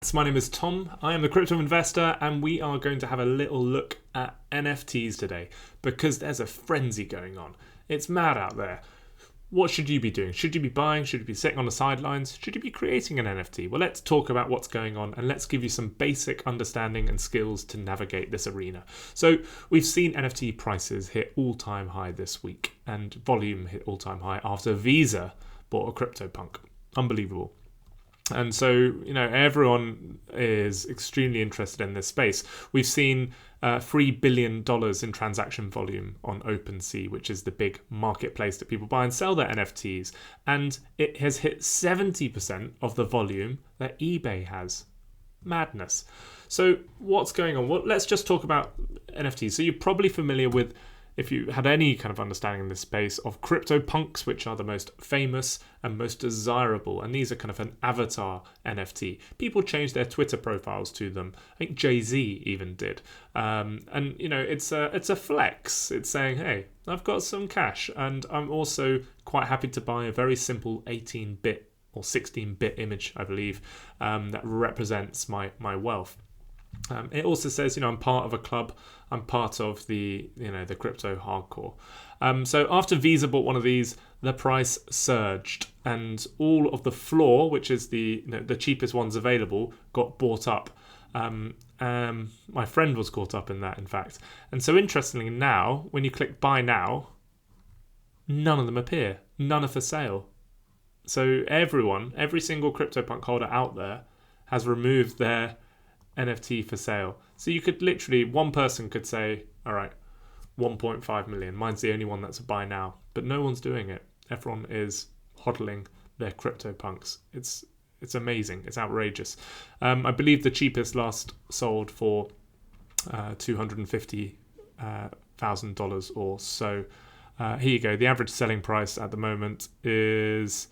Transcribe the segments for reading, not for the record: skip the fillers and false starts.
So my name is Tom, I am the crypto investor, and we are going to have a little look at NFTs today because there's a frenzy going on. It's mad out there. What should you be doing? Should you be buying? Should you be sitting on the sidelines? Should you be creating an NFT? Well, let's talk about what's going on and let's give you some basic understanding and skills to navigate this arena. So we've seen NFT prices hit all-time high this week and volume hit all-time high after Visa bought a CryptoPunk. Unbelievable. And so, everyone is extremely interested in this space. We've seen $3 billion in transaction volume on OpenSea, which is the big marketplace that people buy and sell their NFTs. And it has hit 70% of the volume that eBay has. Madness. So what's going on? Well, let's just talk about NFTs. So you're probably familiar with, if you had any kind of understanding in this space, of CryptoPunks, which are the most famous and most desirable. And these are kind of an avatar NFT. People change their Twitter profiles to them. I think Jay-Z even did. It's a flex. It's saying, hey, I've got some cash. And I'm also quite happy to buy a very simple 18-bit or 16-bit image, I believe, that represents my wealth. It also says, I'm part of a club. I'm part of the crypto hardcore. So after Visa bought one of these, the price surged, and all of the floor, which is the cheapest ones available, got bought up. My friend was caught up in that, in fact. And so interestingly, now when you click buy now, none of them appear. None are for sale. So every single CryptoPunk holder out there has removed their NFT for sale. So you could literally, one person could say, all right, 1.5 million. Mine's the only one that's a buy now. But no one's doing it. Everyone is hodling their CryptoPunks. It's amazing. It's outrageous. I believe the cheapest last sold for $250,000 or so. Here you go. The average selling price at the moment is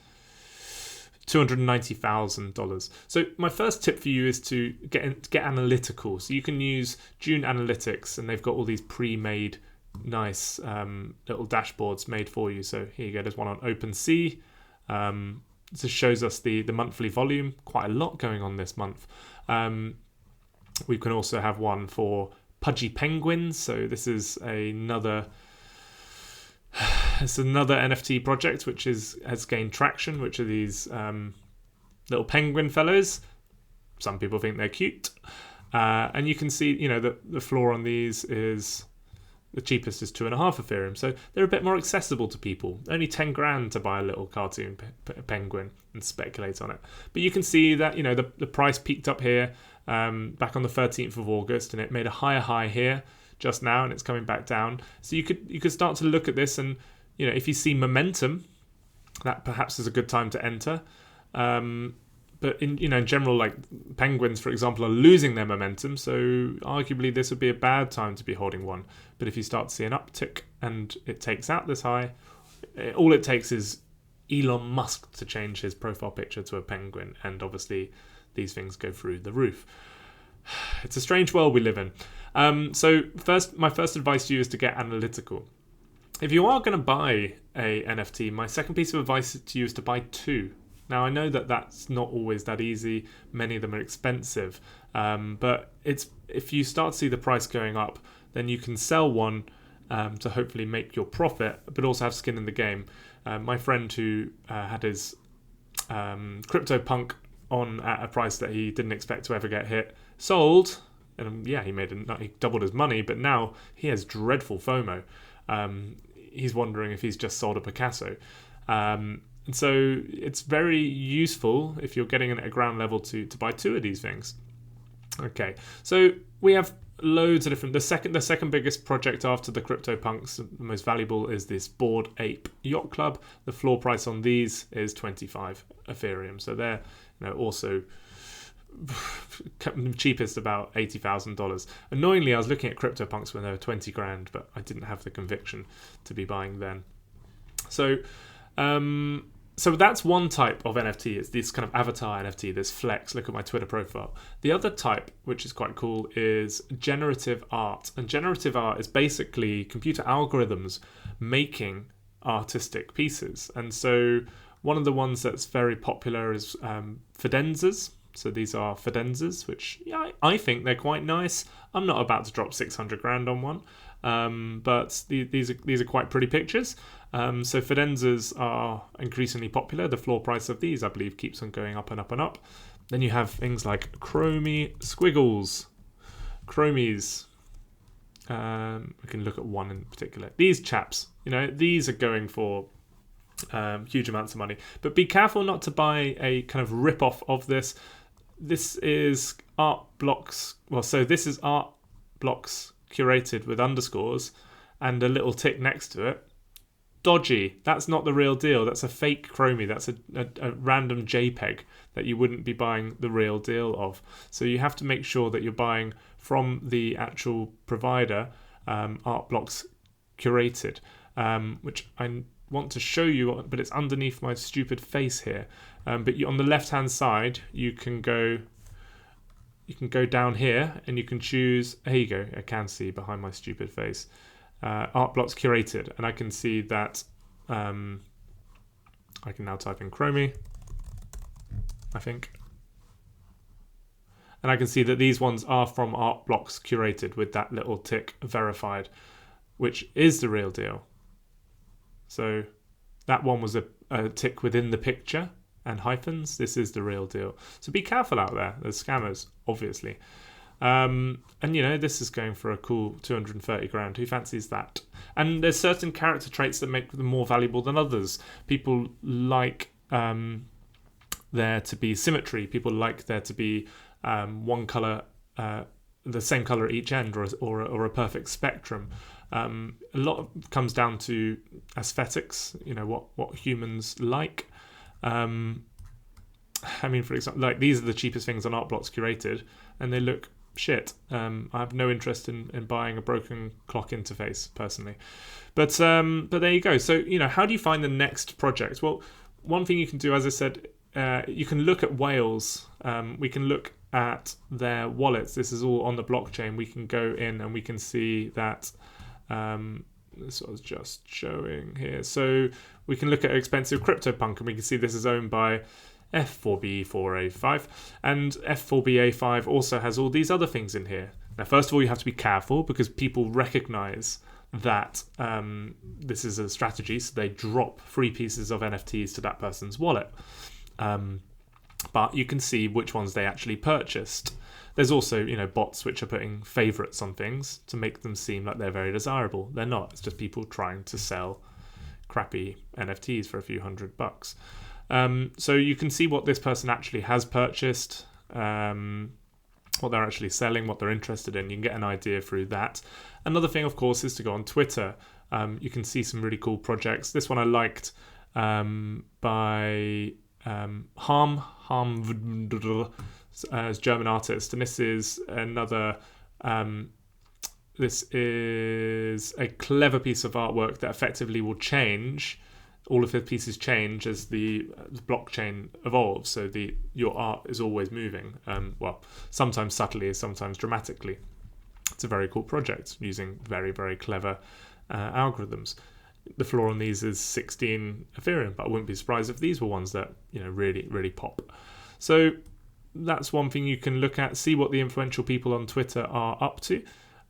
$290,000. So my first tip for you is to get analytical. So you can use June Analytics, and they've got all these pre-made nice little dashboards made for you. So here you go. There's one on OpenSea. This shows us the monthly volume. Quite a lot going on this month. We can also have one for Pudgy Penguins. So this is another NFT project which has gained traction, which are these little penguin fellows. Some people think they're cute. And you can see, the floor on these is, the cheapest is 2.5 Ethereum. So they're a bit more accessible to people. Only 10 grand to buy a little cartoon penguin and speculate on it. But you can see that, the price peaked up here back on the 13th of August, and it made a higher high here just now, and it's coming back down. So you could start to look at this, and if you see momentum, that perhaps is a good time to enter. But in general, like penguins, for example, are losing their momentum, so arguably this would be a bad time to be holding one. But if you start to see an uptick and it takes out this high, all it takes is Elon Musk to change his profile picture to a penguin, and obviously these things go through the roof. It's a strange world we live in. So my first advice to you is to get analytical. If you are going to buy a NFT, my second piece of advice to you is to buy two. Now, I know that that's not always that easy. Many of them are expensive. But if you start to see the price going up, then you can sell one to hopefully make your profit, but also have skin in the game. My friend who had his CryptoPunk on at a price that he didn't expect to ever get hit, sold, and he doubled his money, but now he has dreadful FOMO. He's wondering if he's just sold a Picasso. And so it's very useful if you're getting in at a ground level to buy two of these things. Okay, so we have loads of different. The second biggest project after the CryptoPunks, the most valuable, is this Bored Ape Yacht Club. The floor price on these is 25 Ethereum. So they're also cheapest about $80,000. Annoyingly, I was looking at CryptoPunks when they were 20 grand, but I didn't have the conviction to be buying then. So that's one type of NFT. It's this kind of avatar NFT, this flex. Look at my Twitter profile. The other type, which is quite cool, is generative art. And generative art is basically computer algorithms making artistic pieces. And so one of the ones that's very popular is Fidenzas. So these are Fidenzas, which I think they're quite nice. I'm not about to drop 600 grand on one, but these are quite pretty pictures. So Fidenzas are increasingly popular. The floor price of these, I believe, keeps on going up and up and up. Then you have things like chromie squiggles, chromies. We can look at one in particular. These chaps, these are going for huge amounts of money. But be careful not to buy a kind of rip-off of this. This is art blocks. Well, so this is art blocks curated with underscores and a little tick next to it. Dodgy. That's not the real deal. That's a fake chromie. That's a random JPEG that you wouldn't be buying the real deal of. So you have to make sure that you're buying from the actual provider, art blocks curated, which I want to show you, but it's underneath my stupid face here. But on the left-hand side, you can go down here and you can choose. Here you go. I can see behind my stupid face. Art blocks curated, and I can see that I can now type in chromie, I think, and I can see that these ones are from art blocks curated with that little tick verified, which is the real deal. So that one was a tick within the picture and hyphens. This is the real deal. So be careful out there. There's scammers, obviously. And this is going for a cool 230 grand. Who fancies that? And there's certain character traits that make them more valuable than others. People like there to be symmetry. People like there to be one color, the same color at each end, or a perfect spectrum. A lot comes down to aesthetics. What humans like. For example, like these are the cheapest things on Art Blocks curated, and they look shit. I have no interest in buying a broken clock interface personally, but there you go. So how do you find the next project? Well, one thing you can do, as I said, you can look at whales. We can look at their wallets. This is all on the blockchain. We can go in and we can see that. This was just showing here. So we can look at expensive CryptoPunk, and we can see this is owned by F4B4A5, and F4BA5 also has all these other things in here. Now, first of all, you have to be careful because people recognize that this is a strategy, so they drop free pieces of NFTs to that person's wallet. But you can see which ones they actually purchased. There's also, bots which are putting favorites on things to make them seem like they're very desirable. They're not. It's just people trying to sell crappy NFTs for a few $100. So you can see what this person actually has purchased, what they're actually selling, what they're interested in. You can get an idea through that. Another thing, of course, is to go on Twitter. You can see some really cool projects. This one I liked by Harm as German artist, and this is another. This is a clever piece of artwork that effectively will change. All of the pieces change as the blockchain evolves, so your art is always moving. Sometimes subtly, sometimes dramatically. It's a very cool project using very, very clever algorithms. The floor on these is 16 Ethereum, but I wouldn't be surprised if these were ones that really, really pop. So that's one thing you can look at. See what the influential people on Twitter are up to.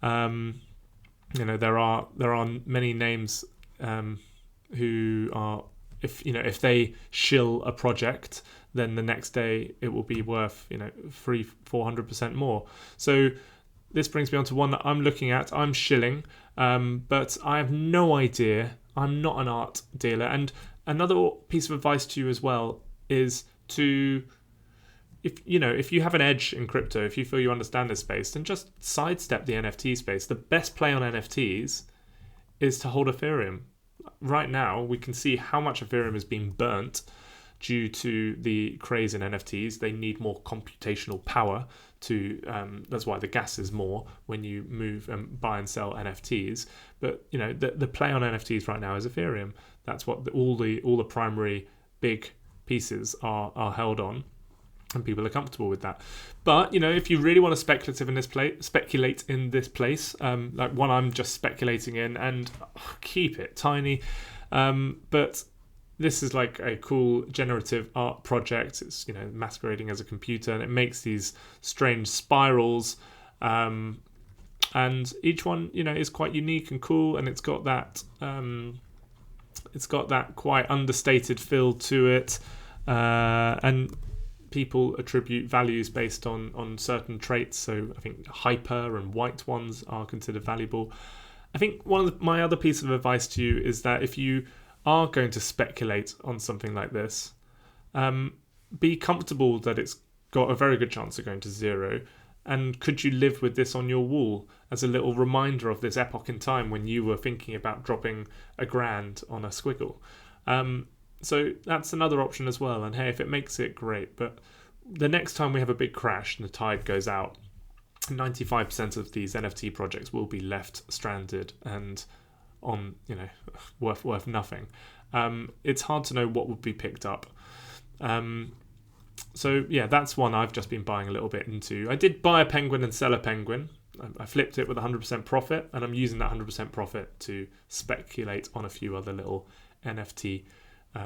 There are many names. Who are, if they shill a project, then the next day it will be worth 300-400% more. So this brings me on to one that I'm looking at. I'm shilling, but I have no idea. I'm not an art dealer. And another piece of advice to you as well is to, if you have an edge in crypto, if you feel you understand this space, then just sidestep the NFT space. The best play on NFTs is to hold Ethereum. Right now, we can see how much Ethereum is being burnt due to the craze in NFTs. They need more computational power to. That's why the gas is more when you move and buy and sell NFTs. But the play on NFTs right now is Ethereum. That's what all the primary big pieces are held on, and people are comfortable with that. But if you really want to speculate in this place, like one I'm just speculating in, and keep it tiny. But this is like a cool generative art project. It's, you know, masquerading as a computer, and it makes these strange spirals. And each one, you know, is quite unique and cool, and it's got that quite understated feel to it, and people attribute values based on certain traits. So I think hyper and white ones are considered valuable. I think my other piece of advice to you is that if you are going to speculate on something like this, be comfortable that it's got a very good chance of going to zero. And could you live with this on your wall as a little reminder of this epoch in time when you were thinking about dropping $1,000 on a squiggle? So that's another option as well. And hey, if it makes it, great. But the next time we have a big crash and the tide goes out, 95% of these NFT projects will be left stranded and on, you know, worth nothing. It's hard to know what would be picked up. So yeah, that's one I've just been buying a little bit into. I did buy a penguin and sell a penguin. I flipped it with 100% profit, and I'm using that 100% profit to speculate on a few other little NFT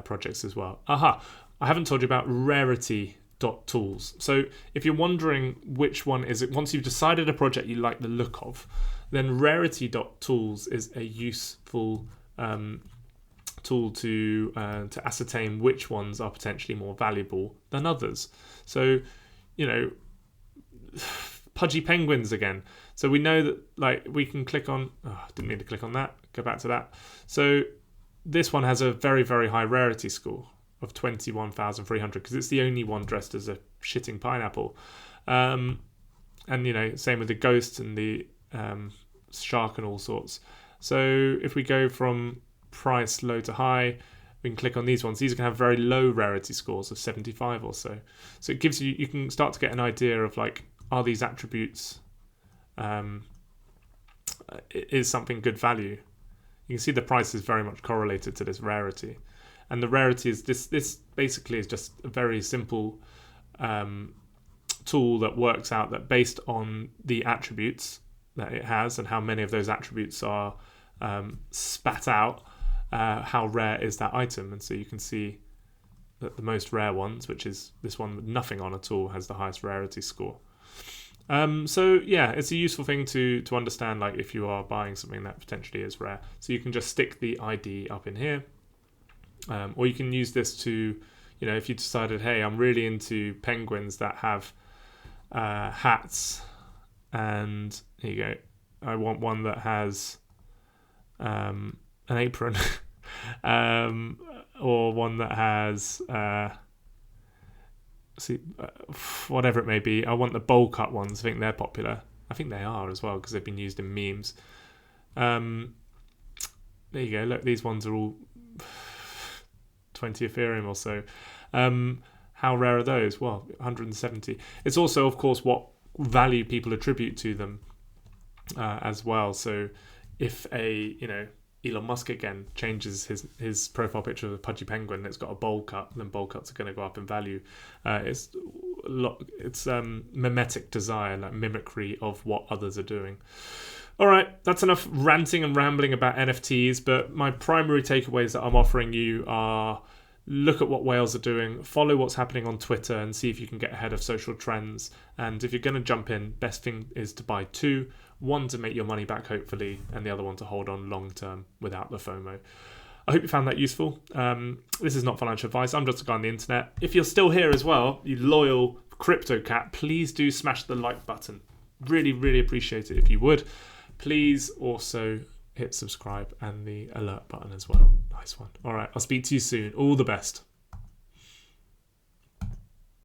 projects as well. I haven't told you about rarity.tools. So if you're wondering which one is it, once you've decided a project you like the look of, then rarity.tools is a useful tool to ascertain which ones are potentially more valuable than others. So, you know, pudgy penguins again. So we know that, like, we can click on, didn't need to click on that, go back to that. So this one has a very, very high rarity score of 21,300 because it's the only one dressed as a shitting pineapple. And, you know, same with the ghost and the shark and all sorts. So if we go from price low to high, we can click on these ones. These are going to have very low rarity scores of 75 or so. So it gives you can start to get an idea of, like, are these attributes, is something good value? You can see the price is very much correlated to this rarity. And the rarity is this basically is just a very simple tool that works out that based on the attributes that it has and how many of those attributes are spat out, how rare is that item. And so you can see that the most rare ones, which is this one with nothing on at all, has the highest rarity score. So yeah, it's a useful thing to understand, like, if you are buying something that potentially is rare. So you can just stick the ID up in here, or you can use this to, you know, if you decided, hey, I'm really into penguins that have hats, and here you go, I want one that has an apron, or one that has whatever it may be. I want the bowl cut ones. I think they're popular. I think they are as well because they've been used in memes. There you go. Look, these ones are all 20 Ethereum or so. How rare are those? Well, 170. It's also, of course, what value people attribute to them as well. So if Elon Musk again changes his profile picture of a pudgy penguin that's got a bowl cut, then bowl cuts are going to go up in value. It's mimetic desire, like mimicry of what others are doing. All right, that's enough ranting and rambling about NFTs, but my primary takeaways that I'm offering you are: look at what whales are doing, follow what's happening on Twitter and see if you can get ahead of social trends. And if you're going to jump in, best thing is to buy two. One to make your money back, hopefully, and the other one to hold on long term without the FOMO. I hope you found that useful. This is not financial advice. I'm just a guy on the internet. If you're still here as well, you loyal crypto cat, please do smash the like button. Really, really appreciate it if you would. Please also hit subscribe and the alert button as well. Nice one. All right, I'll speak to you soon. All the best.